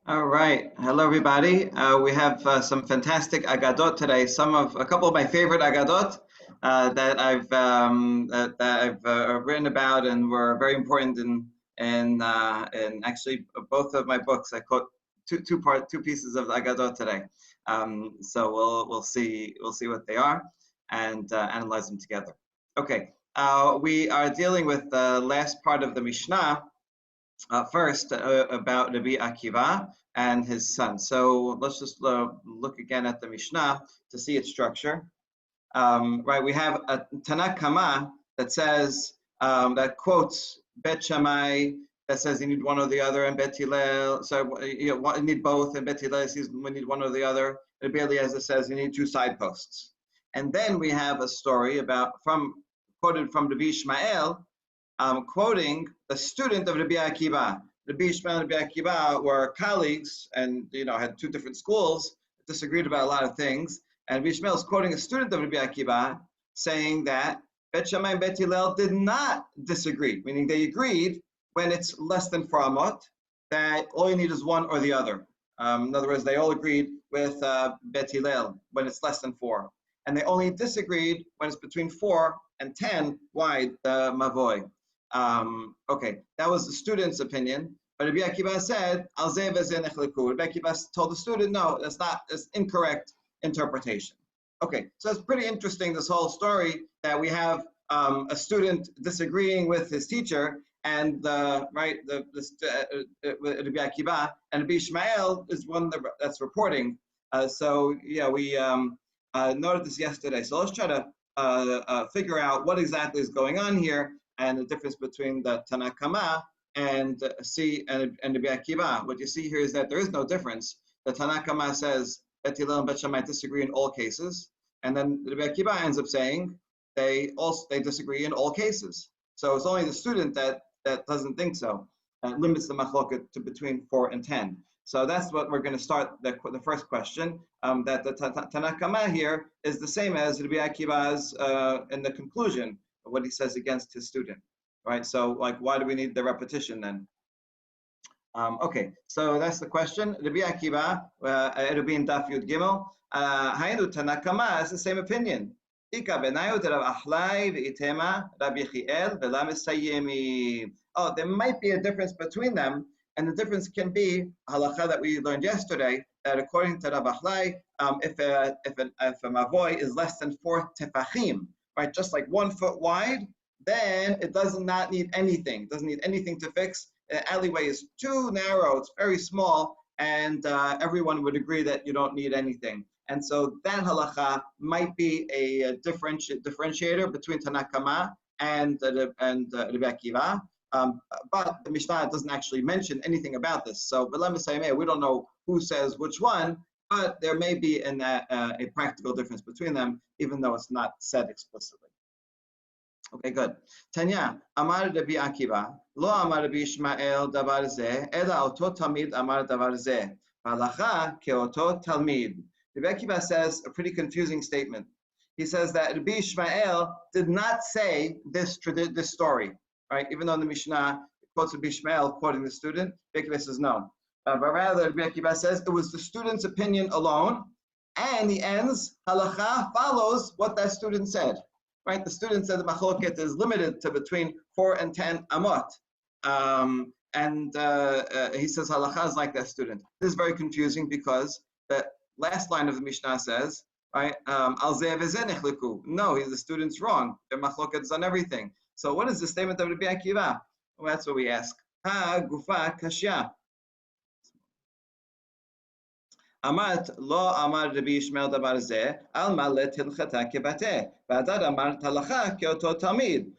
All right. Hello, everybody. We have some fantastic agadot today. A couple of my favorite agadot that I've written about and were very important in actually both of my books. I quote two pieces of agadot today. So we'll see what they are and analyze them together. Okay. We are dealing with the last part of the Mishnah. First, about Rabbi Akiva and his son. So let's just look again at the Mishnah to see its structure. Right, we have a Tanakh Kama that says, that quotes Bet Shammai, that says you need one or the other, and Bet Hillel, so you need both, and Bet Hillel says we need one or the other. Rabbi Eliezer says you need two side posts. And then we have a story quoted from Rabbi Ishmael, quoting the student of Rabbi Akiva. Rabbi Ishmael and Rabbi Akiva were colleagues and had two different schools, disagreed about a lot of things. And Rabbi Ishmael is quoting a student of Rabbi Akiva saying that Bet Shammai and Bet Hillel did not disagree, meaning they agreed when it's less than 4 amot, that all you need is one or the other. In other words, they all agreed with Bet Hillel when it's less than 4. And they only disagreed when it's between 4 and 10 wide, the mavoi. Okay, that was the student's opinion. But Rabbi Akiva said, Al zeh v'zeh nechleku. Rabbi Akiva told the student, no, that's incorrect interpretation. Okay, so it's pretty interesting, this whole story, that we have a student disagreeing with his teacher, and Rabbi Akiva, and Rabbi Ishmael is one that's reporting. So yeah, we noted this yesterday. So let's try to figure out what exactly is going on here, and the difference between the Tanakh Kama and Rabbi Akiva. What you see here is that there is no difference. The Tanakh Kama says Bet Hillel and Bet Shammai disagree in all cases, and then Rabbi Akiva ends up saying they disagree in all cases. So it's only the student that doesn't think so, and limits the machloket to between 4 and 10. So that's what we're going to start the first question. That the Tanakh Kama here is the same as Rabbi Akiva's in the conclusion, what he says against his student, right? So, like, why do we need the repetition then? Okay, so that's the question. Rabbi Akiva, Eruvin Daf Yud Gimel, Haynu Tanakh Kama is the same opinion. Ika benayot Rav Achlai ve'itema Rabbi Yechiel ve'la mesayemi. Oh, there might be a difference between them, and the difference can be halacha that we learned yesterday, that according to Rav Achlai, if a mavoi is less than 4 tefachim, right, just like 1 foot wide, then it does not need anything. It doesn't need anything to fix. The alleyway is too narrow, it's very small, and everyone would agree that you don't need anything. And so that halacha might be a differentiator between Tanakh Kama and Rabbi Akiva. But the Mishnah doesn't actually mention anything about this. So, but let me say, we don't know who says which one, but there may be a practical difference between them, even though it's not said explicitly. Okay, good. Tanya, Amar Rabbi Akiva, Lo Amar Rabbi Ishmael davar zeh, Ela oto talmid Amar davar zeh, Halacha keoto talmid. Rabbi Akiva says a pretty confusing statement. He says that Rabbi Ishmael did not say this story, right? Even though the Mishnah quotes Rabbi Ishmael quoting the student, Rabbi Akiva says no. But rather, Rabbi Akiva says it was the student's opinion alone, and he ends, halacha follows what that student said, right? The student said the machloket is limited to between 4 and 10 amot. He says halacha is like that student. This is very confusing because the last line of the Mishnah says, right, al zeh v'zeh nechleku. No, the student's wrong. Their machloket is on everything. So what is the statement of Rabbi Akiva? Well, that's what we ask. Ha gufa kashya. Amat lo amar Rabbi Ishmael davar zeh al malet hilchata kebateh v'adad amar halacha keoto talmid.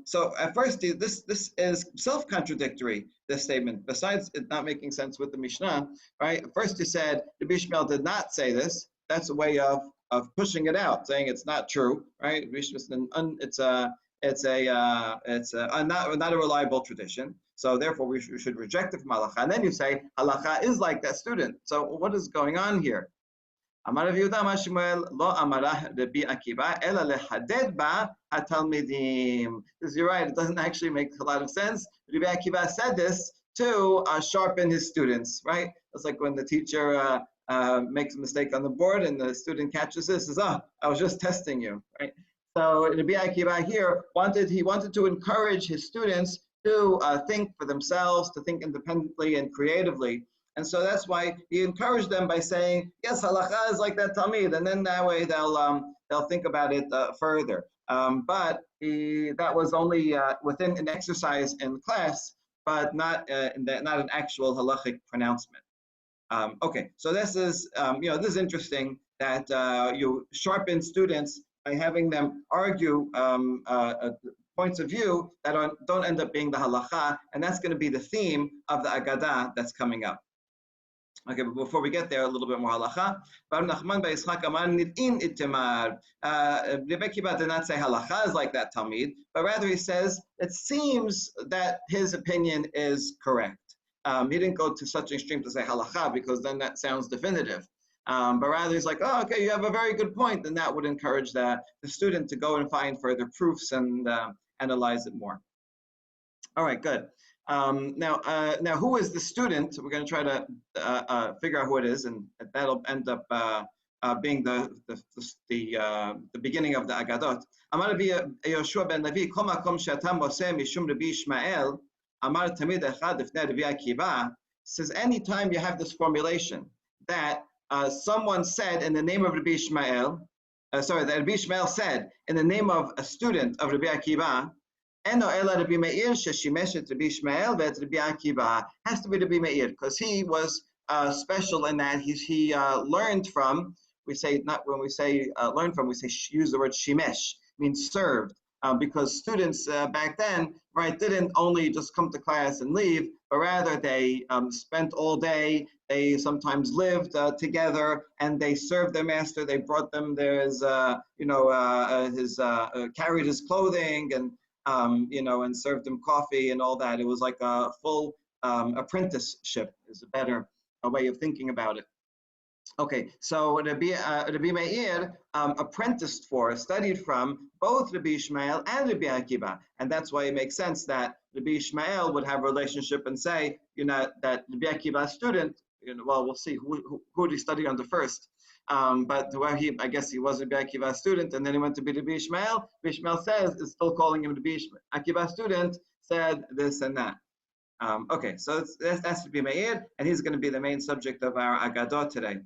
So at first, this is self-contradictory, this statement, besides it not making sense with the Mishnah, right? First he said, Rabbi Ishmael did not say this. That's a way of pushing it out, saying it's not true, right? It's not a reliable tradition. So therefore we should reject it from halacha. And then you say, halacha is like that student. So what is going on here? Amar Rav Yehuda Amar Shmuel lo amarah Rabbi Akiva ela lehaded ba hatalmidim. Because you're right, it doesn't actually make a lot of sense. Rabbi Akiva said this to sharpen his students, right? It's like when the teacher makes a mistake on the board and the student catches this, says, "Oh, I was just testing you," right? So Rabbi Akiva here wanted to encourage his students to think for themselves, to think independently and creatively. And so that's why he encouraged them by saying, yes, halacha is like that Talmid, and then that way they'll think about it further. But that was only within an exercise in class, but not not an actual halachic pronouncement. Okay, so this is this is interesting that you sharpen students by having them argue points of view that don't end up being the halacha, and that's going to be the theme of the Agadah that's coming up. Okay, but before we get there, a little bit more halacha. Rebbe Akiva did not say halacha is like that Talmid, but rather he says it seems that his opinion is correct. He didn't go to such an extreme to say halacha because then that sounds definitive. But rather he's like, oh, okay, you have a very good point, and that would encourage the student to go and find further proofs and analyze it more. All right, good. Now, who is the student? We're going to try to figure out who it is, and that'll end up being the beginning of the Agadot. Amar Rabbi Yoshua ben Levi, Kol makom she'atam oseh mishum Rabbi Ishmael, Amar tamid echad lifnei Rabbi Akiva. Says anytime you have this formulation that someone said in the name of Rabbi Ishmael, that Rabbi Ishmael said in the name of a student of Rabbi Akiva. Eno ela Rabbi Meir sheshimesh et Rabbi Ishmael ve'et Rabbi Akiva. Has to be Rabbi Meir because he was special in that he learned from. We say not when we say learn from, we say use the word shimesh, means served, because students back then, right, didn't only just come to class and leave, but rather they spent all day. They sometimes lived together, and they served their master. They brought them carried his clothing and. And served him coffee and all that. It was like a full apprenticeship is a better way of thinking about it. Okay, so Rabbi Meir apprenticed for, studied from both Rabbi Ishmael and Rabbi Akiva, and that's why it makes sense that Rabbi Ishmael would have a relationship and say, that Rabbi Akiva's student, well, we'll see who did he study under first. But I guess he was a Rabbi Akiva student, and then he went to be Rabbi Ishmael. Rabbi Ishmael is still calling him Rabbi Akiva student, said this and that. Okay, so that's Rabbi Meir, and he's going to be the main subject of our Agadot today.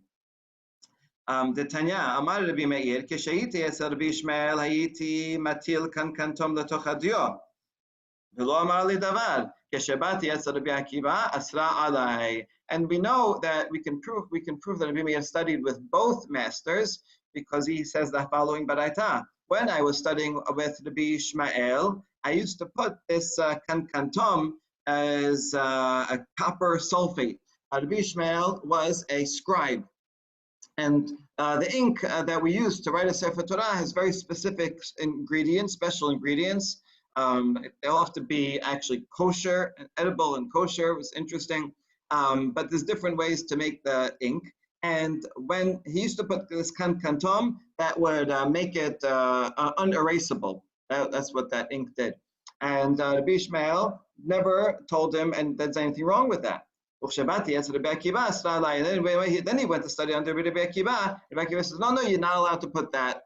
The Tanya, Amar Rabbi Meir, Keshayiti esel Rabbi Ishmael, Hayiti matil kankantom letoch hadio. V'lo amar li davar. Keshabati esel Rabbi Akiva, asra alai. And we know that we can prove that Rabbi Meir studied with both masters because he says the following baraita. When I was studying with Rabbi Ishmael, I used to put this kankantom as a copper sulfate. Rabbi Ishmael was a scribe. And the ink that we use to write a Sefer Torah has very specific ingredients, special ingredients. They'll have to be actually kosher, and edible and kosher. It was interesting. But there's different ways to make the ink. And when he used to put this kankantom, that would make it unerasable. That's what that ink did. And Rabbi Ishmael never told him, and there's anything wrong with that. Then he went to study under Rabbi Akiva. Rabbi Akiva says, no, you're not allowed to put that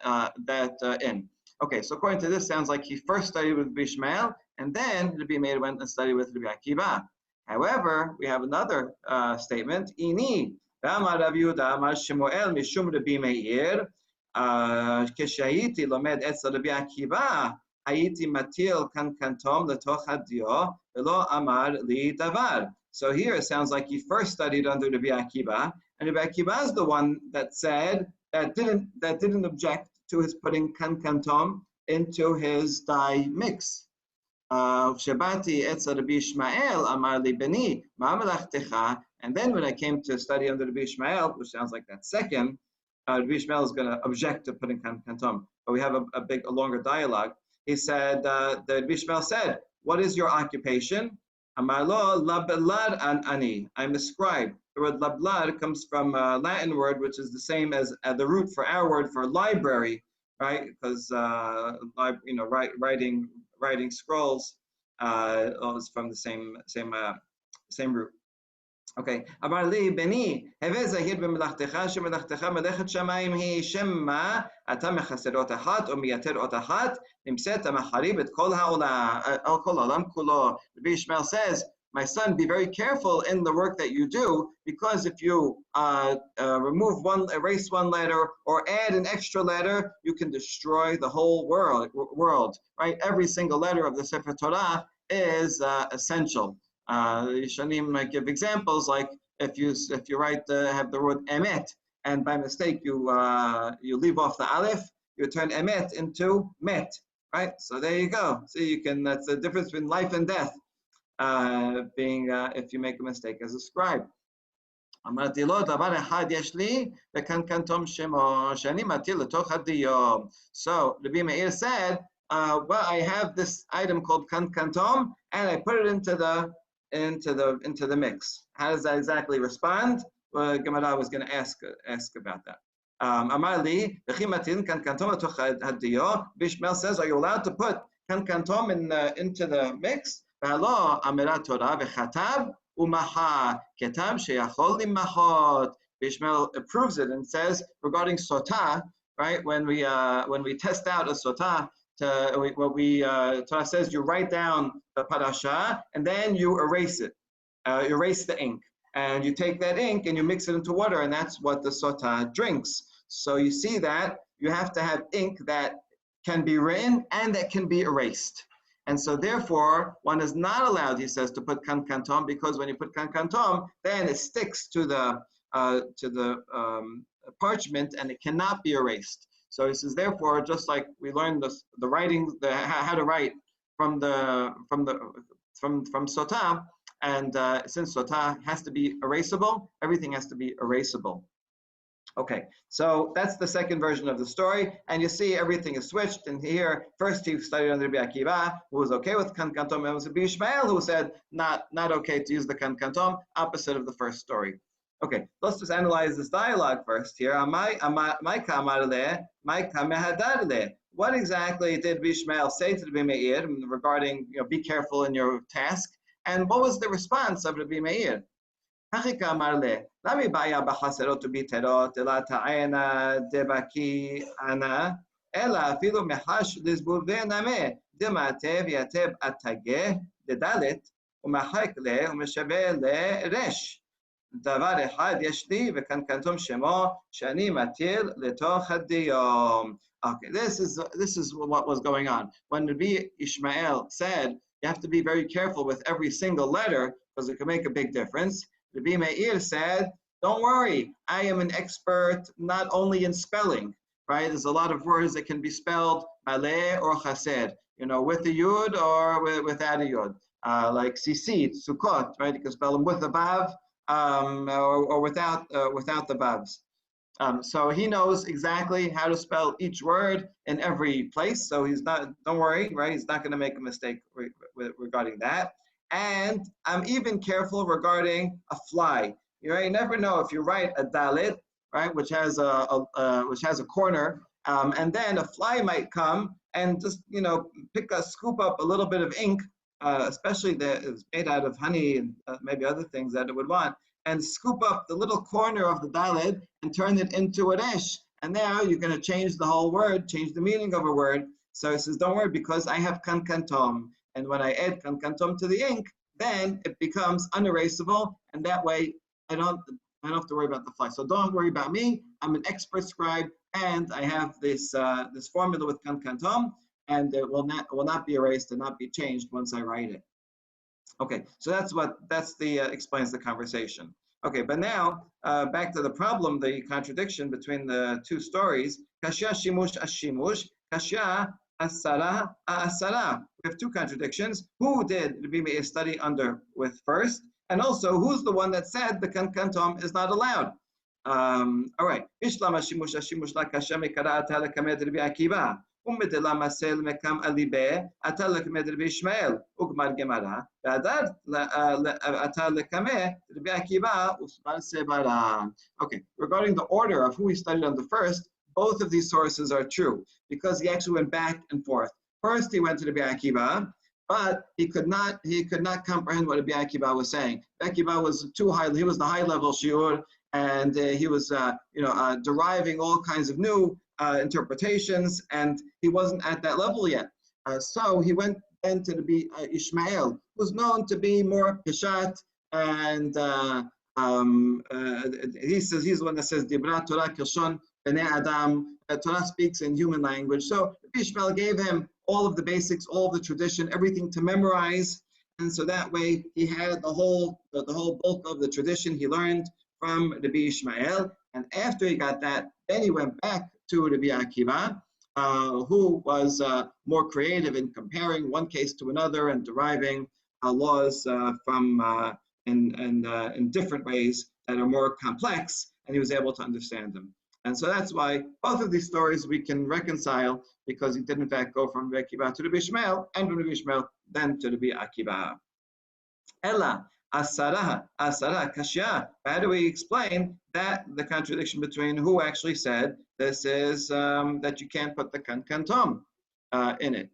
in. Okay, so according to this, sounds like he first studied with Rabbi Ishmael, and then Rabbi Meir went and studied with Rabbi Akiva. However, we have another statement. Ini, Rav Yehuda, Amar Shemuel, Mishum Rabbi Meir, Keshayiti lomed etzel Rabbi Akiva, Hayiti matil kankantom letoch hadio, velo amar li davar. So here it sounds like he first studied under Rabbi Akiva, and Rabbi Akiva is the one that said that didn't object to his putting kankantom into his dye mix. Shabati etzel Rabbi Ishmael amar li beni ma melachtecha. And then when I came to study under Rabbi Ishmael, which sounds like that second, Rabbi Ishmael is going to object to putting kankantom. But we have a longer dialogue. He said, that Rabbi Ishmael said, what is your occupation? Amar lo lablad an ani. I'm a scribe. The word lablad comes from a Latin word, which is the same as the root for our word for library, right? Because writing scrolls is from the same same root. Okay. אמר לי, בני, הווה זהיר במלאכתך, שמלאכתך מלאכת שמיים היא, שמא אתה מחסר אות אחת או מייתר אות אחת, נמצאת מחריב את כל העולם כולו. Rabbi Ishmael says, my son, be very careful in the work that you do, because if you erase one letter, or add an extra letter, you can destroy the whole world, right? Every single letter of the Sefer Torah is essential. Yishanim might give examples, like if you write have the word emet, and by mistake you leave off the aleph, you turn emet into met, right? So there you go. So you can, that's the difference between life and death, being if you make a mistake as a scribe. אמרתי לו, דבר אחד יש לי, וקנקנתום שמו, שאני מטיל לתוך הדיו. So Rabbi Meir said, well, I have this item called kankantom, and I put it into the mix. How does that exactly respond? Gemara was going to ask about that. Amar li, v'chi matin kankantom letoch hadio. Bishmael says, are you allowed to put kankantom into the mix? V'halo amirat Torah v'chatav umaha ketam sheyachol limachot. Bishmael approves it and says regarding sotah, right? When we test out a sotah, Torah says you write down the parasha and then you erase it, erase the ink, and you take that ink and you mix it into water, and that's what the sotah drinks. So you see that you have to have ink that can be written and that can be erased. And so therefore, one is not allowed, he says, to put kankantom, because when you put kankantom, then it sticks to the parchment and it cannot be erased. So he says, therefore, just like we learned the writing, how to write from sotah, and since sotah has to be erasable, everything has to be erasable. Okay, so that's the second version of the story, and you see everything is switched. And here, first he studied under Rabbi Akiva, who was okay with kankantom, and it was Rabbi Ishmael who said not okay to use the kankantom, opposite of the first story. Okay, let's just analyze this dialogue first here. What exactly did Rabbi Ishmael say to Rabbi Meir regarding, be careful in your task? And what was the response of Rabbi Meir? דבר אחד יש לי, וקנקנתום שמו, שאני מטיל לתוך הדיום. Okay, this is what was going on. When Rabbi Ishmael said, you have to be very careful with every single letter, because it can make a big difference, Rabbi Meir said, don't worry, I am an expert not only in spelling, right? There's a lot of words that can be spelled maleh or chased, with a yud or without a yud. Like sisit, sukkot, right? You can spell them with the vav, or without the vavs. So he knows exactly how to spell each word in every place. So don't worry, right? He's not going to make a mistake regarding that. And I'm even careful regarding a fly. You never know if you write a dalit, right, which has a corner, and then a fly might come and just scoop up a little bit of ink, especially that is made out of honey and maybe other things that it would want, and scoop up the little corner of the dalid and turn it into a resh. And now you're going to change the whole word, change the meaning of a word. So he says, don't worry, because I have kankantom. And when I add kankantom to the ink, then it becomes unerasable. And that way, I don't have to worry about the fly. So don't worry about me. I'm an expert scribe, and I have this formula with kankantom, and it will not be erased and not be changed once I write it. Okay, so explains the conversation. Okay, but now back to the problem, the contradiction between the two stories. Kashya shimush ashimush, kashya asara asara. We have two contradictions. Who did Rabbi Meir study with first? And also, who's the one that said the kankantom is not allowed? All right. Ishlam ashimush ashimush la kashya mekara atala kamed Rabbi Akiva. ומדלה מסל מקם אליבה, אתה לקמד רבי ישמעאל, וגמר גמרא, אתה לקמא רבי עקיבא וסבר סברה. Okay, regarding the order of who he studied on the first, both of these sources are true, because he actually went back and forth. First, he went to Rabbi Akiva, but he could not comprehend what Rabbi Akiva was saying. Rabbi Akiva was too high. He was the high level shiur, and he was deriving all kinds of new interpretations, and he wasn't at that level yet. So he went then to be Ishmael, who's known to be more pishat, and he's the one that says Dibra Torah Kilshon Bnei Adam. Torah speaks in human language. So Ishmael gave him all of the basics, all of the tradition, everything to memorize, and so that way he had the whole bulk of the tradition he learned from Rabbi Ishmael. And after he got that, then he went back to Rabbi Akiva, who was more creative in comparing one case to another and deriving laws from in different ways that are more complex, and he was able to understand them. And so that's why both of these stories we can reconcile, because he did in fact go from Rabbi Akiva to Rabbi Ishmael, and from Rabbi Ishmael then to Rabbi Akiva. Ella, asara, kashya. How do we explain that the contradiction between who actually said this is that you can't put the kantom in it?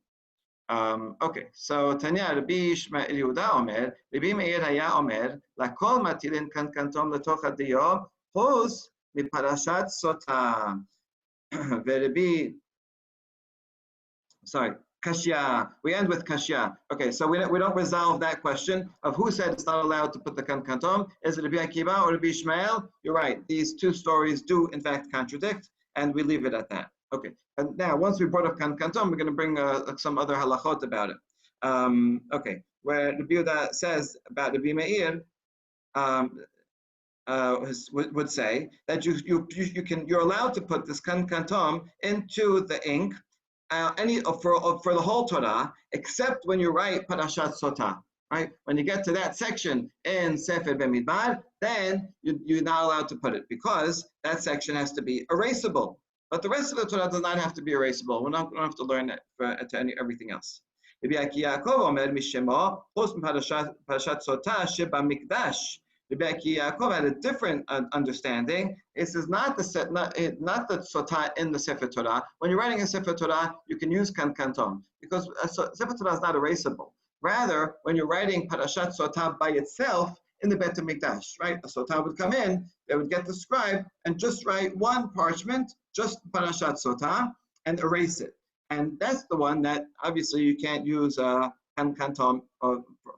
Okay, so Tanya, Rabbi Ishmael Yehuda Omer, Rabbi Meir Haya Omer, lakol matilin kantom letoch hadiyo, chuz miparashat sota. Kashya. We end with kashya. Okay, so we don't resolve that question of who said it's not allowed to put the kantom. Is it Rabbi Akiva or Rabbi Ishmael? You're right. These two stories do in fact contradict, and we leave it at that. Okay, and now once we brought up kantom, we're going to bring some other halachot about it. Okay, where Rabbi Yehuda says about Rabbi Meir, would say that you're allowed to put this kantom into the ink for the whole Torah, except when you write Parashat Sotah, right? When you get to that section in Sefer Bemidbar, then you're not allowed to put it, because that section has to be erasable. But the rest of the Torah does not have to be erasable. We don't have to learn it everything else. Rabbi Yaakov Omer Mishemo Chos Parashat Sotah Sheba Mikdash. Rabbi Yaakov had a different understanding. It says not the sotah in the Sefer Torah. When you're writing a Sefer Torah, you can use kantom, because Sefer Torah is not erasable. Rather, when you're writing Parashat Sotah by itself in the Bet HaMikdash, right? A sotah would come in, they would get the scribe and just write one parchment, just Parashat Sotah, and erase it. And that's the one that obviously you can't use kantom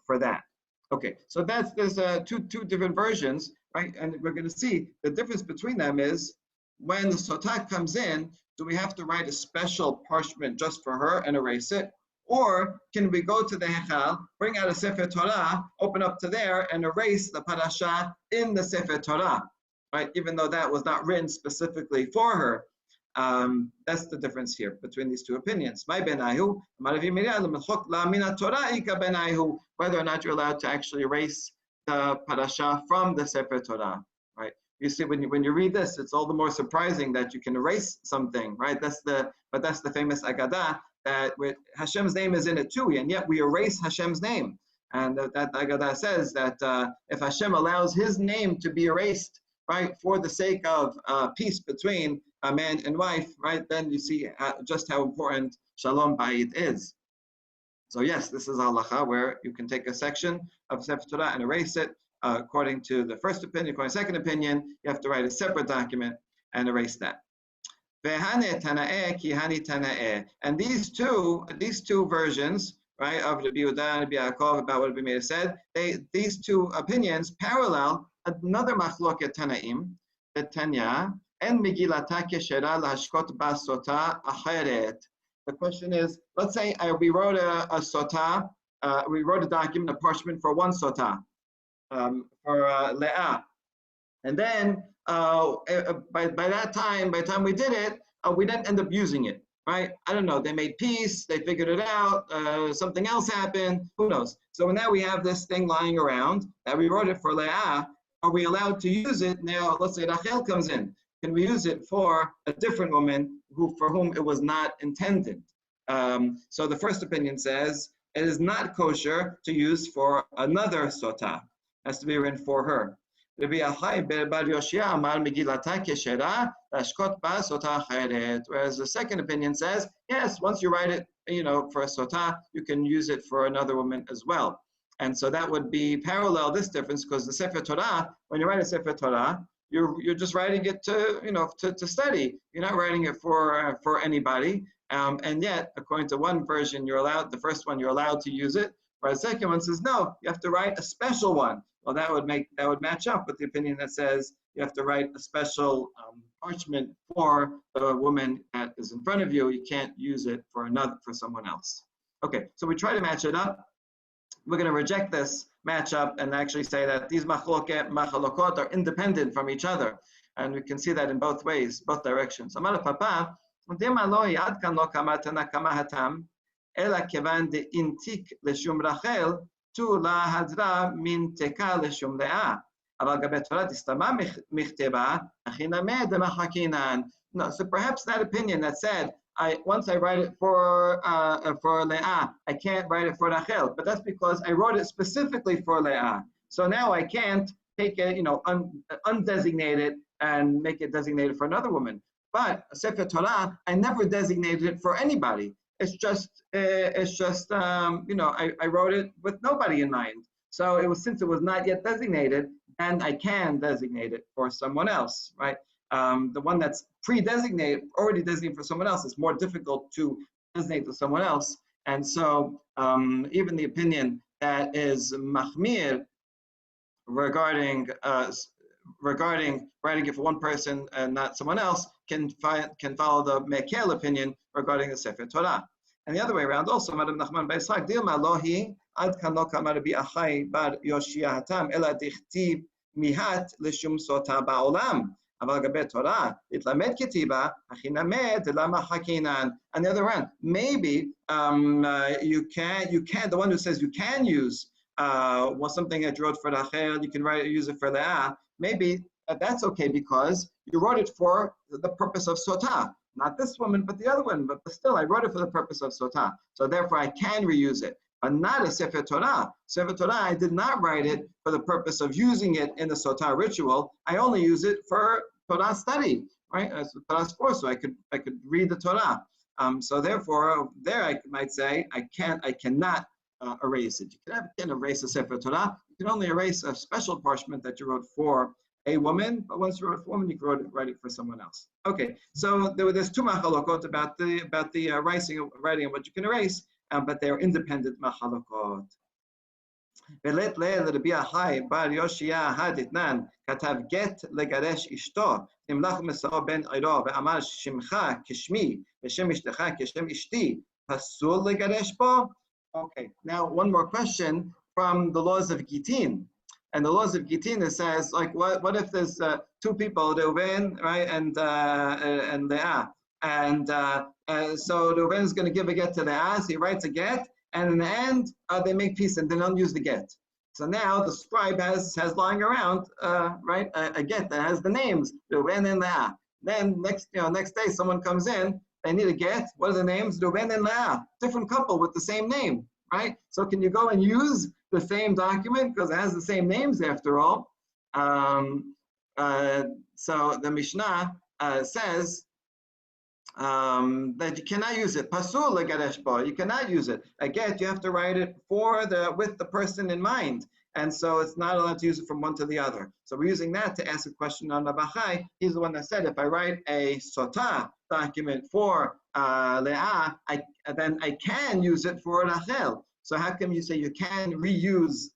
for that. Okay, so there's two different versions, right? And we're going to see the difference between them is when the sotah comes in, do we have to write a special parchment just for her and erase it? Or can we go to the Hechal, bring out a Sefer Torah, open up to there and erase the parasha in the Sefer Torah, right? Even though that was not written specifically for her. That's the difference here between these two opinions. Whether or not you're allowed to actually erase the parasha from the Sefer Torah, right? You see, when you read this, it's all the more surprising that you can erase something, right? That's the famous Agadah, that Hashem's name is in it too, and yet we erase Hashem's name. And that Agadah says that if Hashem allows His name to be erased, right, for the sake of peace between a man and wife, right, then you see just how important Shalom Bayit is. So yes, this is halacha where you can take a section of Sefer Torah and erase it. According to the first opinion, according to the second opinion, you have to write a separate document and erase that. And these two versions, right, of Rabbi Yehuda and Rabbi Yaakov about what Rabbi Meir said, these two opinions parallel another machloket Tanaim, the Tanya, and Megillata keshera lahashkot basota acheret. The question is, let's say we wrote a sotah, we wrote a document, a parchment for one sotah, for Leah. And then by the time we did it, we didn't end up using it, right? I don't know, they made peace, they figured it out, something else happened, who knows? So now we have this thing lying around that we wrote it for Leah. Are we allowed to use it now? Let's say Rachel comes in. Can we use it for a different woman for whom it was not intended? So the first opinion says it is not kosher to use for another sotah. It has to be written for her. Rabbi Achai bar Yoshia amar megilata keshera lashkot ba sota acheret. Whereas the second opinion says, yes, once you write it, for a sota, you can use it for another woman as well. And so that would be parallel this difference, because the Sefer Torah, when you write a Sefer Torah, you're just writing it to study. You're not writing it for anybody. And yet, according to one version, the first one you're allowed to use it, whereas the second one says no, you have to write a special one. Well, that would match up with the opinion that says you have to write a special parchment for the woman that is in front of you. You can't use it for someone else. Okay, so we try to match it up. We're going to reject this matchup and actually say that these machalokot are independent from each other, and we can see that in both ways, both directions. Amar Papa, Ela kevan de intik leshum Rachel tu la hadra min teka leshum Leah. אבל גבי תורה תסתמה מכתבה, הכי נמה דמחכינן. No, so perhaps that opinion that said, once I write it for Leah, I can't write it for Rachel, but that's because I wrote it specifically for Leah. So now I can't take it, undesignate it and make it designated for another woman. But Sefer Torah, I never designated it for anybody. It's just I wrote it with nobody in mind. So since it was not yet designated, and I can designate it for someone else, right? The one that's pre-designated, already designated for someone else, is more difficult to designate to someone else. And so even the opinion that is machmir regarding writing it for one person and not someone else can follow the Mekel opinion regarding the Sefer Torah. And the other way around also, Madam Nachman Beislag, Dilma lohi ad kan lo kamar Rabbi Achai bar Yoshia hatam ela dichtiv mihat lishum sota ba'olam. אבל גבי תורה, להתלמד כתיבה, הכי נמד למה חכינן. On the other hand, maybe you can, the one who says you can use something that you wrote for Rachel, you can use it for Leah, maybe that's okay because you wrote it for the purpose of sota. Not this woman, but the other one, but still I wrote it for the purpose of sota. So therefore I can reuse it. But not a Sefer Torah. Sefer Torah, I did not write it for the purpose of using it in the Sotah ritual. I only use it for Torah study, right? As Torah sports, so I could read the Torah. So therefore, there I might say I cannot erase it. You can erase a Sefer Torah. You can only erase a special parchment that you wrote for a woman. But once you wrote for a woman, you can write it for someone else. Okay. So there's two machalokot about the writing and what you can erase. But they are independent machalokot. Velet le'el Rabbi Achai bar Yoshia haditnan katav get legaresh ishto nimlach mesao ben iro ve'amar shimcha kishmi ve'shem ishtecha kishem ishti pasul legaresh bo. Okay, now one more question from the laws of Gitin. And the laws of Gitin, it says, like, what if there's two people, Reuven, right, and Leah, and so Reuven is going to give a get to Leah, so he writes a get, and in the end, they make peace and they don't use the get. So now the scribe has lying around, right, a get that has the names Reuven and Leah. Then next day, someone comes in, they need a get. What are the names? Reuven and Leah, different couple with the same name, right? So can you go and use the same document because it has the same names after all? So the Mishnah says that you cannot use it. Pasul legaresh bo, you cannot use it. A get, you have to write it with the person in mind. And so it's not allowed to use it from one to the other. So we're using that to ask a question on Rabbi Achai. He's the one that said, if I write a sotah document for Leah, then I can use it for Rachel. So how come you say you can reuse,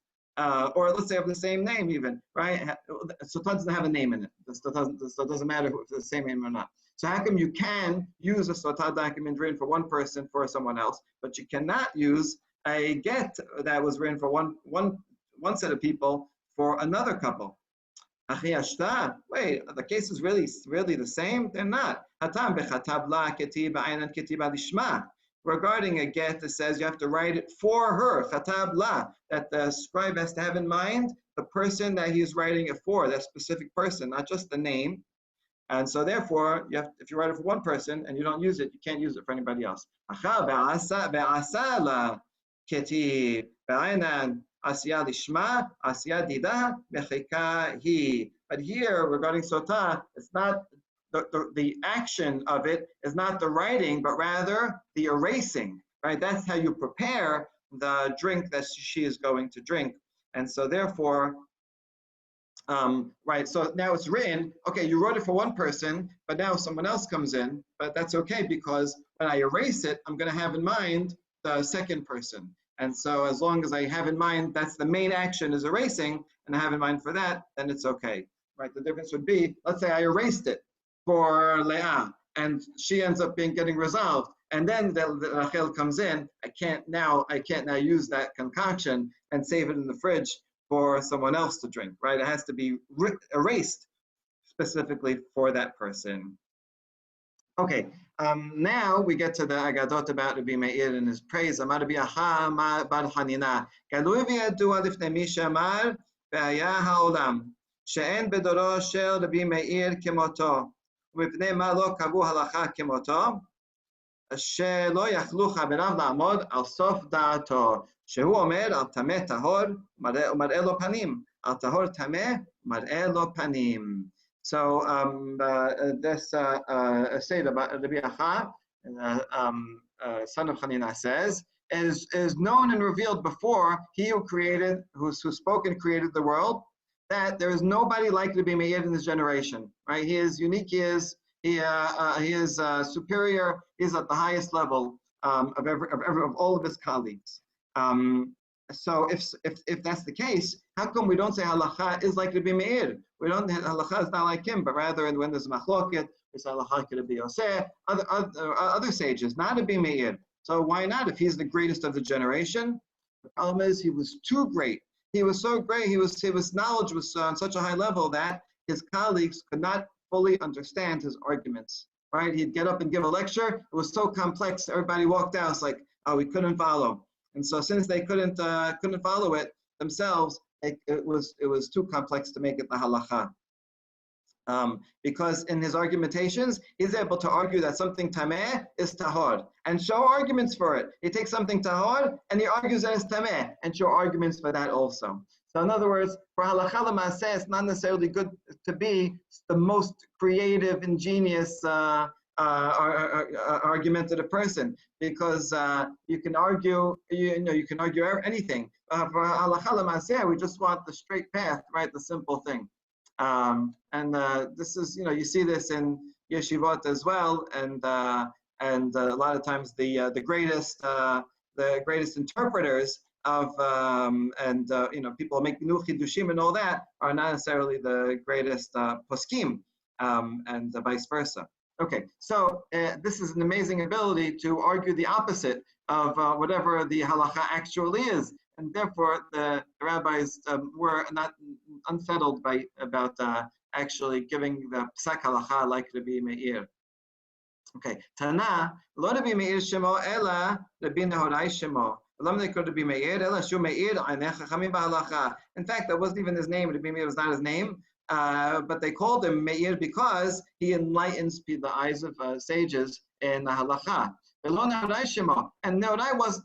or let's say of the same name even, right? Sotah doesn't have a name in it. So it doesn't matter if it's the same name or not. So how come you can use a sotah document written for one person for someone else, but you cannot use a get that was written for one set of people for another couple? Wait, the case is really the same? They're not. Regarding a get that says you have to write it for her, chatab la, that the scribe has to have in mind the person that he's writing it for, that specific person, not just the name. And so therefore, if you write it for one person and you don't use it, you can't use it for anybody else. Asya lishma, asya dida, mechika hi. But here, regarding sota, it's not the action of it is not the writing, but rather the erasing, right? That's how you prepare the drink that she is going to drink. And so therefore, right, so now it's written, okay, you wrote it for one person, but now someone else comes in, but that's okay because when I erase it, I'm going to have in mind the second person. And so as long as I have in mind that's the main action is erasing, and I have in mind for that, then it's okay, right? The difference would be, let's say I erased it for Leah, and she ends up getting resolved, and then the Rachel comes in, I can't now use that concoction and save it in the fridge for someone else to drink, right? It has to be erased specifically for that person. Okay, now we get to the Agadot about Rabbi Meir and his praise. Amar Rabbi Aha bar Hanina. Galui v'yadua lifnei mi she'amar v'haya ha'olam she'en bedoro shel Rabbi Meir kemoto ומפני מה לא קבעו הלכה כמותו שלא יכלו חבריו לעמוד על סוף דעתו שהוא אומר על טמא טהור ומראה לו פנים על טהור טמא מראה לו פנים. So this said about Rabbi Aha, son of Hanina, says is known and revealed before he who spoke and created the world, that there is nobody like Rabbi Meir in this generation, right? He is unique. He is superior. He's at the highest level of all of his colleagues. So if that's the case, how come we don't say halacha is like Rabbi Meir? We don't halacha is not like him, but rather when there's machloket, we say halacha could be Yosef, other sages, not Rabbi Meir. So why not? If he's the greatest of the generation, the problem is he was too great. He was so great. His knowledge was on such a high level that his colleagues could not fully understand his arguments. Right? He'd get up and give a lecture. It was so complex. Everybody walked out. It's like, oh, we couldn't follow. And so since they couldn't follow it themselves, it was too complex to make it the halacha. Because in his argumentations, he's able to argue that something tameh is tahor and show arguments for it. He takes something tahor and he argues that it's tameh and show arguments for that also. So in other words, for halakha l'maaseh, it's not necessarily good to be the most creative, ingenious, argumentative person, because you can argue, you can argue anything. For halakha l'maaseh, we just want the straight path, right? The simple thing. This is, you see this in yeshivot as well, and a lot of times the greatest interpreters of people making new chidushim and all that are not necessarily the greatest poskim, and vice versa. Okay, so this is an amazing ability to argue the opposite of whatever the halacha actually is. And therefore, the rabbis were not unsettled about actually giving the psak halacha like Rabbi Meir. Okay, Tana, lo Rabbi Meir shemo ela Rabbi Nehorai shemo. Rabbi Meir ela shu Meir anei chachamim b'halacha. In fact, that wasn't even his name. Rabbi Meir was not his name, but they called him Meir because he enlightens the eyes of sages in the halacha. And Nehorai was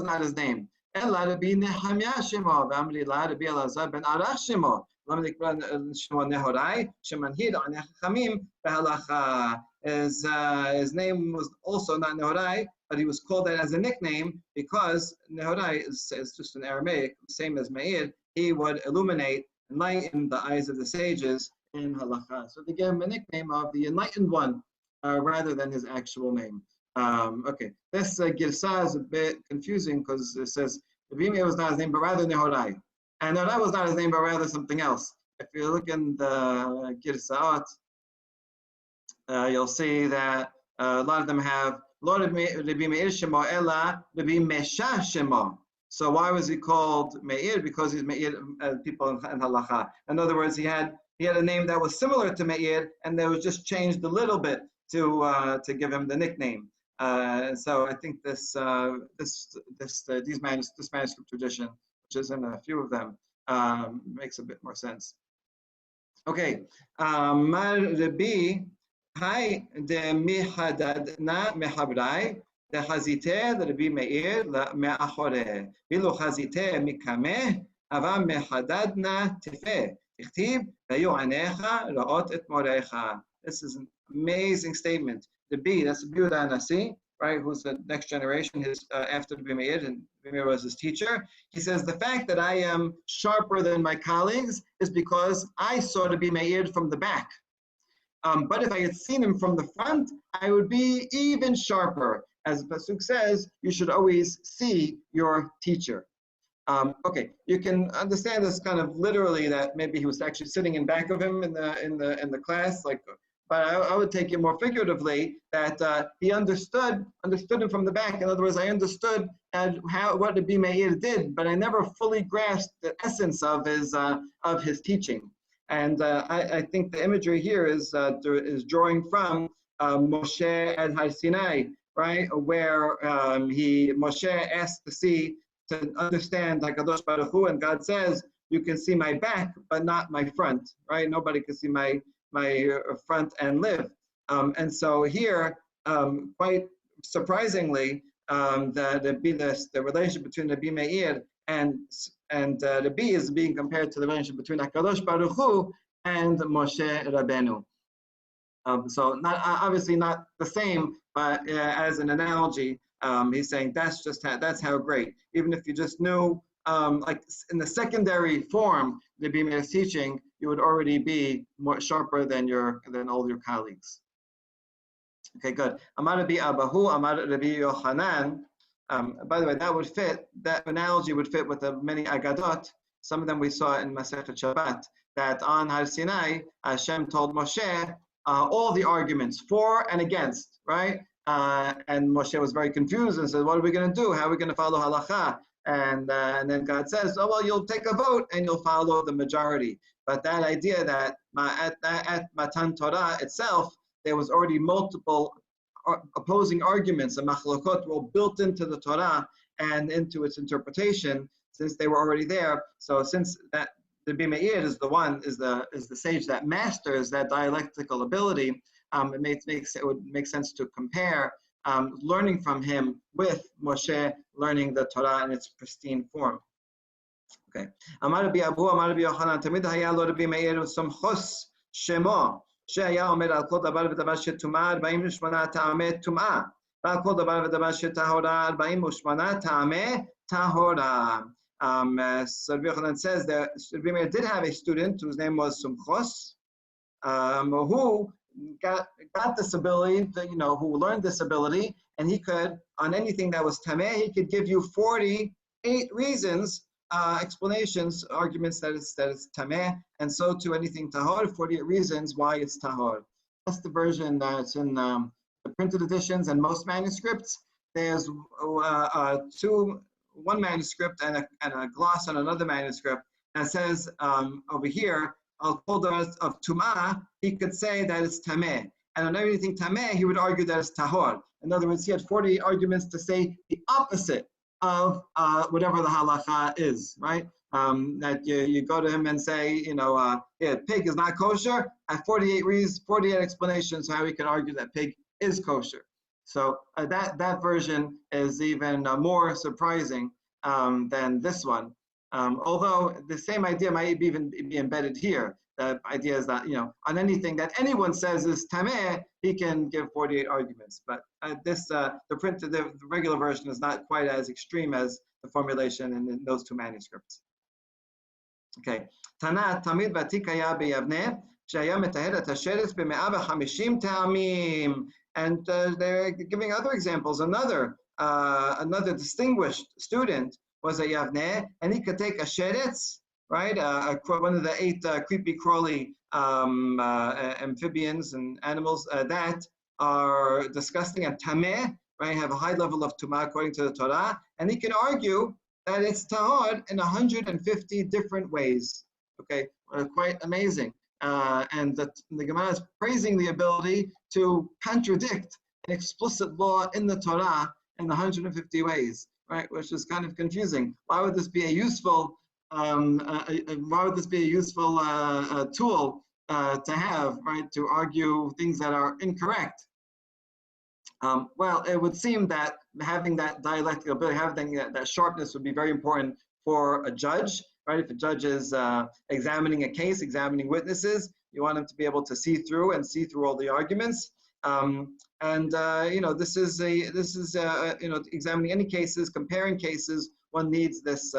not his name. אלא רבי נחמיה שמו, ואמרי לה רבי אלעזר בן ערך שמו. למה נקרא שמו נהוראי, שמנהיג עני חכמים בהלכה. His name was also not Nehorai, but he was called that as a nickname because Nehorai is just an Aramaic, same as Meir. He would illuminate, enlighten the eyes of the sages in halakha. So they gave him a nickname of the enlightened one, rather than his actual name. Okay, this Girsa is a bit confusing because it says Rabbi Meir was not his name, but rather Nehorai. And Nehorai was not his name, but rather something else. If you look in the Girsaot, you'll see that a lot of them have Lo Rabbi Meir Shemo Ela Rabbi Mesha Shemo. So why was he called Meir? Because he's Meir people in halacha. In other words, he had a name that was similar to Meir, and that was just changed a little bit to give him the nickname. So I think this manuscript tradition, which is in a few of them, makes a bit more sense. Okay, Mar Rabbi Hai de Mihadad na Mehabrai דחזיתה לרבי מאיר מאחוריה, ואילו חזיתה מקמא, אבל מחדדנה תפה. תכתיב, והיו עיניך לראות את מוריך. This is an amazing statement. The B, that's the Biuda Nasi, right, who's the next generation, after Bimeir, and Bimeir was his teacher. He says, the fact that I am sharper than my colleagues is because I saw the Bimeir from the back. But if I had seen him from the front, I would be even sharper. As Pasuk says, you should always see your teacher. Okay, you can understand this kind of literally that maybe he was actually sitting in back of him in the class, like. But I would take it more figuratively that he understood him from the back. In other words, I understood what the Bimeir did, but I never fully grasped the essence of his teaching. And I think the imagery here is drawing from Moshe at Har Sinai, right, where Moshe asked to understand Hakadosh Baruch Hu, and God says, "You can see my back, but not my front." Right? Nobody can see my front and live. And so here, quite surprisingly, the relationship between the Bimeir and the B is being compared to the relationship between Hakadosh Baruch Hu and Moshe Rabbeinu. So obviously not the same, but as an analogy, he's saying that's how great. Even if you just knew, like in the secondary form, the Bimeir's teaching, you would already be more sharper than all your colleagues. Okay, good. Amar Rabbi Abahu, Amar Rabbi Yochanan. By the way, that analogy would fit with the many Agadot. Some of them we saw in Masechet Shabbat, that on Har Sinai, Hashem told Moshe all the arguments for and against, right? And Moshe was very confused and said, what are we going to do? How are we going to follow halacha? And then God says, oh, well, you'll take a vote and you'll follow the majority. But that idea that at Matan Torah itself, there was already multiple opposing arguments, and machlokot were built into the Torah and into its interpretation, since they were already there. So since that the Bimeir is the sage that masters that dialectical ability, it would make sense to compare learning from him with Moshe learning the Torah in its pristine form. Okay. Amar Rabbi Abu, Amar Rabbi Yochanan, Tamid haya lo Rabbi Meir samchos shemo, שהיה עומד על כל דבר ודבר שטומאה 48 טעמי טומאה, ועל כל דבר ודבר שטהורה 48 טעמי טהורה. So Rabbi Yochanan says that Rabbi Meir did have a student whose name was Sumchos, who got this ability, who learned this ability, and he could, on anything that was tameh, he could give you 48 reasons, explanations, arguments that it's tameh, and so to anything tahor, 48 reasons why it's tahor. That's the version that's in the printed editions and most manuscripts. There's one manuscript and a gloss on another manuscript that says over here, al kol of tum'ah, he could say that it's tameh. And on everything tameh, he would argue that it's tahor. In other words, he had 48 arguments to say the opposite of whatever the halacha is, right? That you go to him and say, pig is not kosher. I have 48 explanations how we can argue that pig is kosher. So that version is even more surprising than this one. Although the same idea might even be embedded here. The idea is that, on anything that anyone says is tameh, he can give 48 arguments. But the regular version is not quite as extreme as the formulation in those two manuscripts. Okay. Tana tamid vatik haya beyavneh, shaya metaher et hasheretz ב150 ta'amim. And they're giving other examples. Another distinguished student was a Yavneh, and he could take a sheretz, right? One of the 8 creepy crawly amphibians and animals that are disgusting and tameh, right? Have a high level of tumah according to the Torah, and he can argue that it's tahor in 150 different ways. Okay, quite amazing. And the Gemara is praising the ability to contradict an explicit law in the Torah in 150 ways, right? Which is kind of confusing. Why would this be a useful? Why would this be a useful tool to have, right? To argue things that are incorrect. Well, it would seem that having that dialectical ability, having that sharpness would be very important for a judge, right? If a judge is examining a case, examining witnesses, you want him to be able to see through all the arguments. Examining any cases, comparing cases. One needs this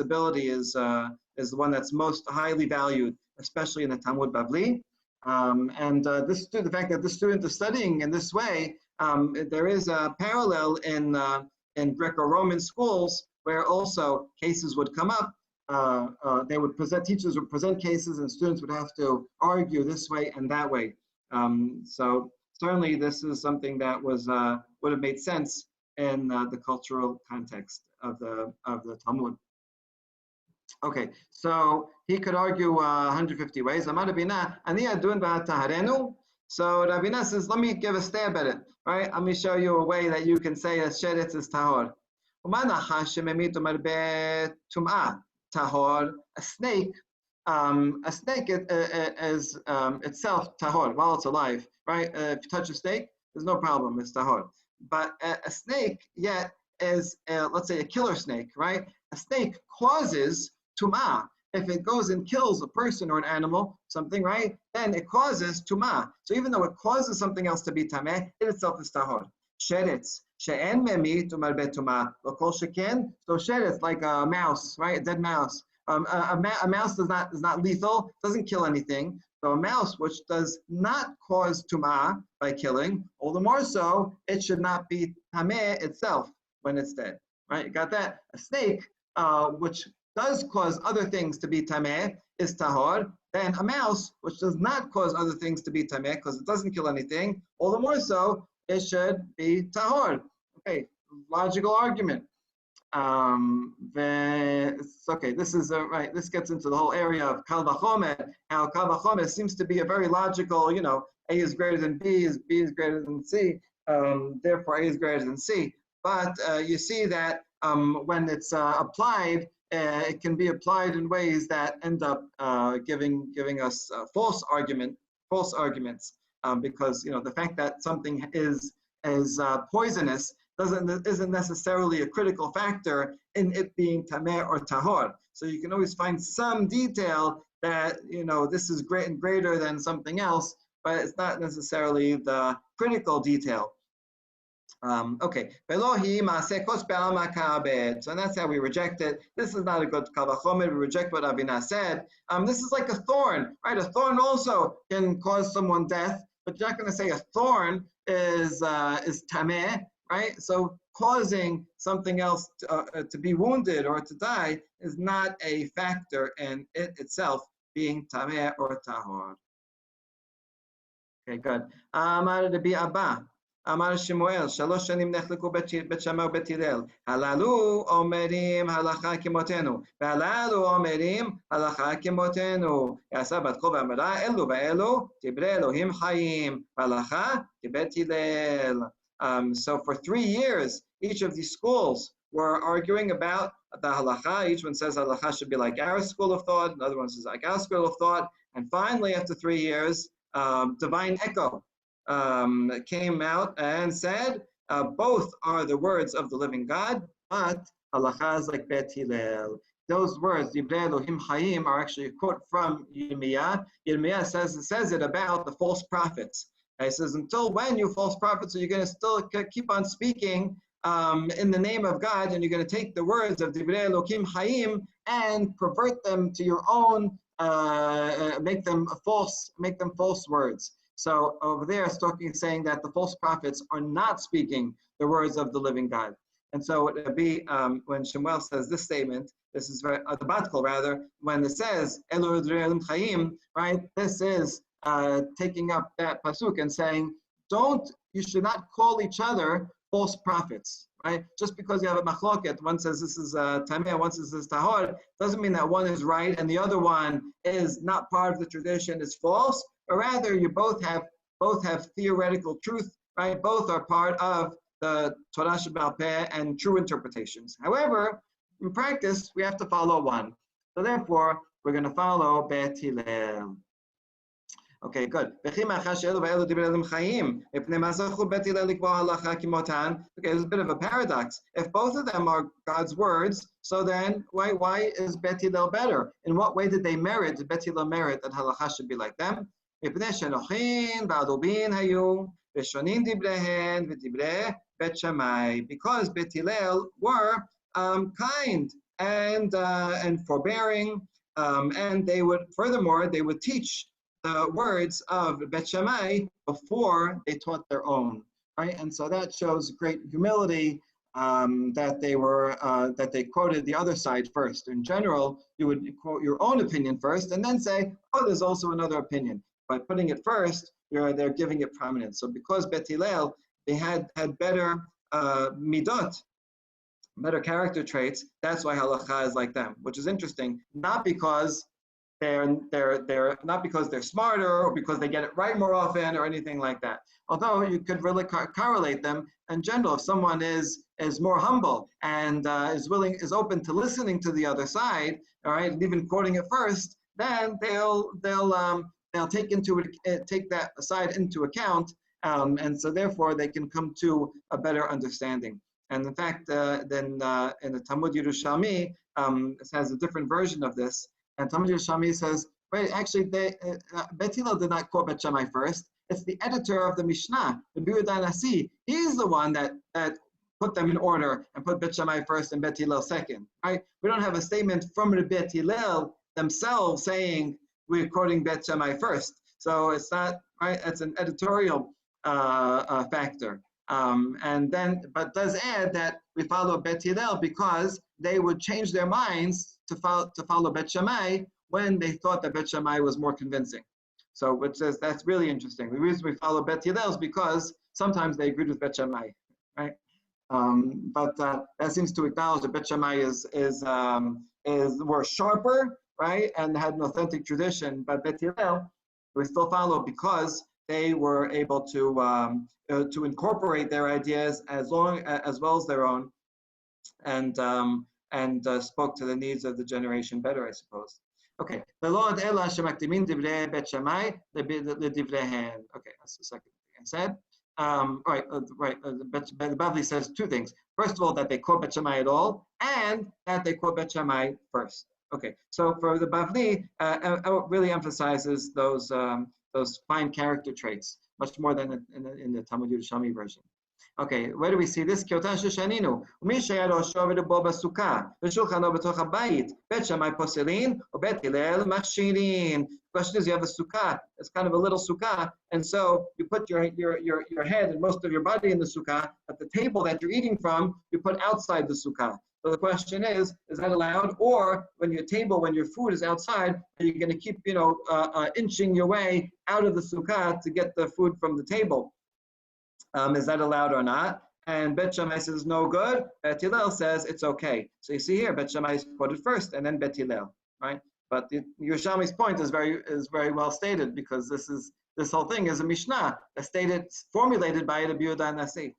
ability is the one that's most highly valued, especially in the Talmud Bavli. The fact that the student is studying in this way, there is a parallel in Greco-Roman schools where also cases would come up. Teachers would present cases, and students would have to argue this way and that way. So certainly, this is something that would have made sense in the cultural context of the Talmud. Okay, so he could argue 150 ways. Amar Rabina, ani adun b'hataharenu. So Rabina says, let me give a stab at it. Right? Let me show you a way that you can say a sheretz is tahor. Tahor. A snake is itself tahor while it's alive. Right? If you touch a snake, there's no problem. It's tahor. But a snake yet is, let's say, a killer snake. Right? A snake causes tumah. If it goes and kills a person or an animal, something, right, then it causes tumah. So even though it causes something else to be tameh, it itself is tahor. Sheretz, she'en memi tumar betumah, v'kol sheken. So sheretz, like a mouse, right, a dead mouse. A mouse is not lethal, doesn't kill anything. So a mouse which does not cause tumah by killing, all the more so, it should not be tameh itself when it's dead, right? You got that? A snake, which does cause other things to be tameh, is tahor. Then a mouse, which does not cause other things to be tameh, because it doesn't kill anything, all the more so, it should be tahor. Okay, logical argument. Okay, this is right. This gets into the whole area of kal vachomer. How kal vachomer seems to be a very logical. A is greater than B is greater than C. Therefore, A is greater than C. But you see that when it's applied, it can be applied in ways that end up giving us false arguments, because the fact that something is poisonous isn't necessarily a critical factor in it being tameh or tahor. So you can always find some detail that this is greater than something else, but it's not necessarily the critical detail. Okay, so that's how we reject it. This is not a good kal vachomer. We reject what Rabina said. This is like a thorn, right? A thorn also can cause someone death, but you're not going to say a thorn is tameh, right? So causing something else to be wounded or to die is not a factor in it itself being tameh or tahor. Okay, good. Amar Rabbi Abba. אמר שמואל, 3 שנים נחלקו בית שמאי ובית הלל. הללו אומרים הלכה כמותנו, והללו אומרים הלכה כמותנו. יעשה בת קול ואמרה, אלו ואלו דברי אלוהים חיים, והלכה כבית הלל. So for 3 years, each of these schools were arguing about the halacha. Each one says halacha should be like our school of thought, another one says like our school of thought. And finally, after 3 years, divine echo came out and said, both are the words of the living God, but halacha is like Bet Hillel. Those words, Divrei Elohim Chaim, are actually a quote from Yirmiyah. Yirmiyah says it about the false prophets. He says, until when, you false prophets, are you going to still keep on speaking in the name of God, and you're going to take the words of Divrei Elohim Chaim and pervert them to your own, make them false words. So over there, it's saying that the false prophets are not speaking the words of the living God. And so it would be when Shemuel says this statement, this is very, the Bat Kol rather, when it says Elu Elohim Chaim, right? This is taking up that pasuk and saying, you should not call each other false prophets, right? Just because you have a machloket, one says this is tameh, one says this is tahor, doesn't mean that one is right and the other one is not part of the tradition, is false. But rather, you both have theoretical truth, right? Both are part of the Torah Shebaal Peh and true interpretations. However, in practice, we have to follow one. So therefore, we're going to follow Bet Hillel. Okay, good. Okay, there's a bit of a paradox. If both of them are God's words, so then why is Bet Hillel better? In what way did Bet Hillel merit that halacha should be like them? Because Bet Hillel were kind and forbearing, and they would teach the words of Bet Shammai before they taught their own, right? And so that shows great humility, that they quoted the other side first. In general, you would quote your own opinion first and then say, oh, there's also another opinion. By putting it first, they're giving it prominence. So because Bet Hillel, they had better midot, better character traits, that's why halacha is like them, which is interesting, not because they're not because they're smarter or because they get it right more often or anything like that. Although you could really correlate them in general. If someone is more humble and is open to listening to the other side, all right, and even quoting it first, then they'll take that side into account, and so therefore they can come to a better understanding. And in fact, then in the Talmud Yerushalmi, it has a different version of this. And Talmud Yerushalmi says, wait, actually, Bet Hillel did not quote Bet Shammai first. It's the editor of the Mishnah, the Biur Nasi. He's the one that put them in order and put Bet Shammai first and Bet Hillel second. Right? We don't have a statement from the Bet Hillel themselves saying we're quoting Bet Shammai first. So it's not right. It's an editorial factor. But does add that we follow Bet Hillel because they would change their minds to follow Bet Shammai when they thought that Bet Shammai was more convincing. So, which says that's really interesting. The reason we follow Bet Hillel is because sometimes they agreed with Bet Shammai, right? But that seems to acknowledge that Bet Shammai were sharper, right, and had an authentic tradition. But Bet Hillel we still follow because they were able to incorporate their ideas as well as their own, and spoke to the needs of the generation better, I suppose. Okay, the Lord Ela shemaktimin divrei Bet Shammai ledivreihen. Okay, that's the second thing I said. The Bavli says two things. First of all, that they quote Bet Shammai at all, and that they quote Bet Shammai first. Okay, so for the Bavli, really emphasizes those fine character traits, much more than in the Talmud Yerushalmi version. Okay, where do we see this? Kyotan Shoshaninu. Umi shayaro shovedu bo basuka. V'shulchano b'toch habayit. Bet Shammai poselin, or Bet Hillel machshirin. Question is, you have a sukkah. It's kind of a little sukkah, and so you put your head and most of your body in the sukkah. At the table that you're eating from, you put outside the sukkah. So the question is that allowed? Or when your food is outside, are you going to keep, inching your way out of the sukkah to get the food from the table? Is that allowed or not? And Bet Shammai says no good. Bet Hillel says it's okay. So you see here, Bet Shammai is quoted first, and then Bet Hillel, right? But Yerushalmi's point is very well stated, because this whole thing is a Mishnah formulated by the Biur Nasi.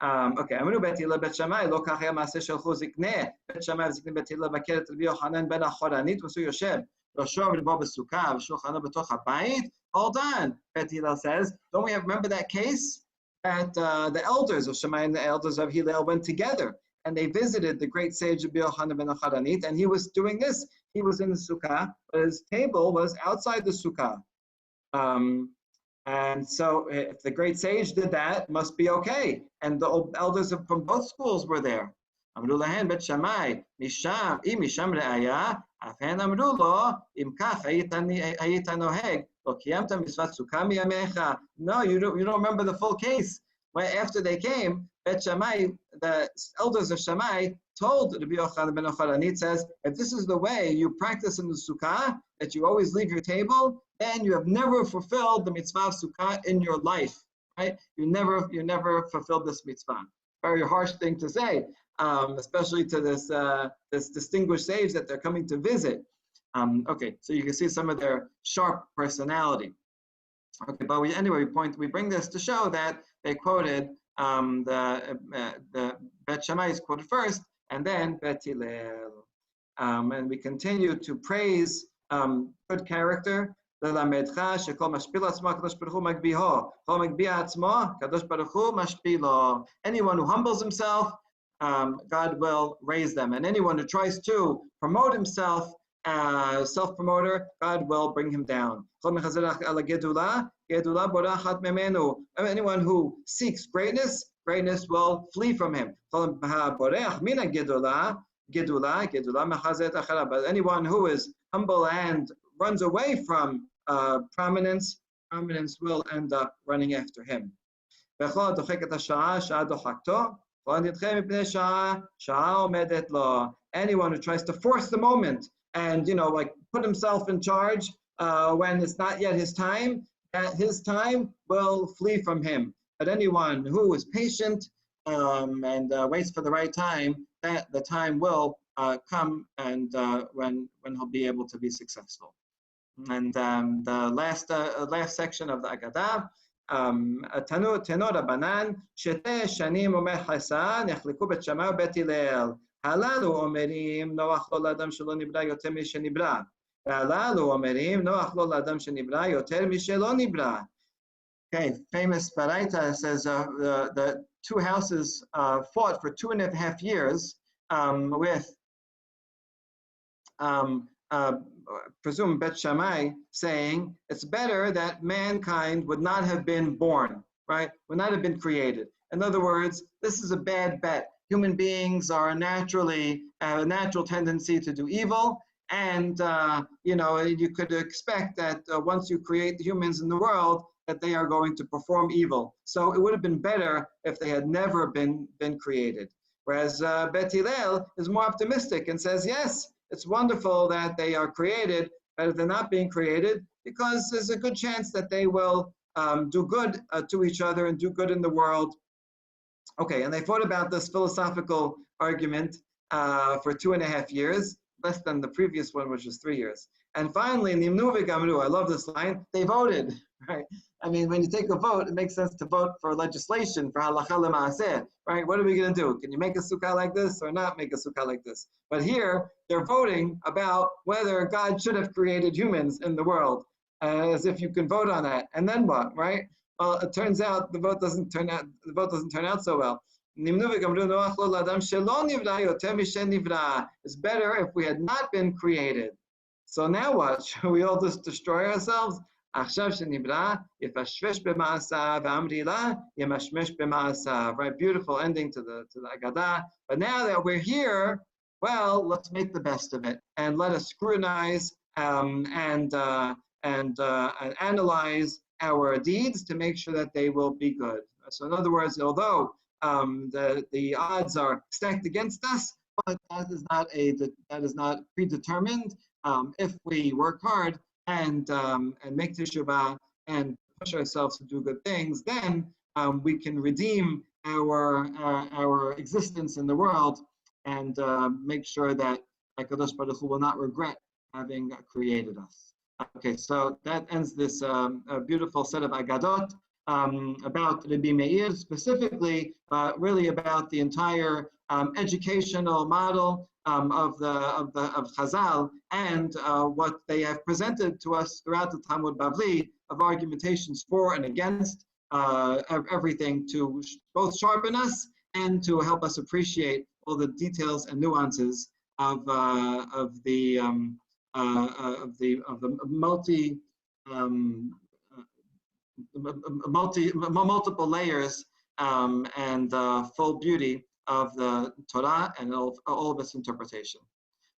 Okay, Aminu Bet Hillel Bet Shammai lo kach היה מעשה שלחו זקני Bet Shammai וזקני Bet Hillel מכיר את רבי יוחנן בן החורנית ועשו יושב ראשו ולבוא בסוכה ושולחנו בתוך הבית. Hold on, Bet Hillel says, don't we remember that case that the elders of Shammai and the elders of Hillel went together and they visited the great sage Rabbi Yochanan ben Acharanit, and he was doing this. He was in the sukkah, but his table was outside the sukkah. And so if the great sage did that, it must be okay. And the elders from both schools were there. אמרו להם בית שמאי, אם משם ראיה, אף הן אמרו לו, אם כך היית נוהג, לא קיימת מצוות סוכה מימיך. No, you don't remember the full case. Well, after they came, Bet Shammai, the elders of Shammai, told Rabbi Yochanan ben Acharanit, says, if this is the way you practice in the sukkah, that you always leave your table, then you have never fulfilled the mitzvah of sukkah in your life, right? You never fulfilled this mitzvah. Very harsh thing to say, especially to this distinguished sage that they're coming to visit. Okay, so you can see some of their sharp personality. Okay, but we bring this to show that they quoted the Bet Shammai is quoted first, and then Bet Hillel. And we continue to praise good character ללמדך שכל משפיל עצמו הקדוש ברוך הוא מגביהו, כל מגביה עצמו הקדוש ברוך הוא משפילו. Anyone who humbles himself, God will raise them, and anyone who tries to promote himself, self-promoter, God will bring him down. Anyone who seeks greatness, greatness will flee from him. But anyone who is humble and runs away from prominence, prominence will end up running after him. Anyone who tries to force the moment and, like put himself in charge when it's not yet his time will flee from him. But anyone who is patient and waits for the right time, that the time will come, and when he'll be able to be successful. And the last section of the Agadah, Tenor Banan, Shete Shanim Omer Hasan, Yachliku Bet Shammai Bet Hillel. Halalu Omerim, Noach Lo L'Adam Shelo Nibra Yoter Mishenibra. Halalu Omerim, Noach Lo L'Adam Shenibra Yoter Mishelo Nibra. Okay, famous Baraita says the two houses fought for 2.5 years with presumed Bet Shammai saying it's better that mankind would not have been born, right? Would not have been created. In other words, this is a bad bet. Human beings are naturally a natural tendency to do evil, and you could expect that once you create humans in the world, that they are going to perform evil. So it would have been better if they had never been created. Whereas Bet Hillel is more optimistic and says, yes, it's wonderful that they are created, but if they're not being created, because there's a good chance that they will do good to each other and do good in the world. Okay, and they thought about this philosophical argument for 2.5 years, less than the previous one, which was 3 years. And finally, Nimnu v'gamru, I love this line, they voted, right? I mean, when you take a vote, it makes sense to vote for legislation, for halacha l'maaseh, right? What are we going to do? Can you make a sukkah like this or not make a sukkah like this? But here, they're voting about whether God should have created humans in the world, as if you can vote on that. And then what, right? Well, it turns out the vote doesn't turn out so well. It's better if we had not been created. So now what? Should we all just destroy ourselves? Right, beautiful ending to the Agadah. But now that we're here, well, let's make the best of it and let us scrutinize and analyze our deeds to make sure that they will be good. So in other words, although the odds are stacked against us, but that is not predetermined. If we work hard and make teshuvah and push ourselves to do good things, then we can redeem our existence in the world and make sure that HaKadosh Baruch Hu will not regret having created us. Okay, so that ends this beautiful set of Agadot about Rabbi Meir specifically, really about the entire educational model of Chazal and what they have presented to us throughout the Talmud Bavli of argumentations for and against everything to both sharpen us and to help us appreciate all the details and nuances of the multiple layers and full beauty of the Torah and all of its interpretation.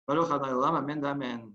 Baruch Adonai Olam, amen, amen.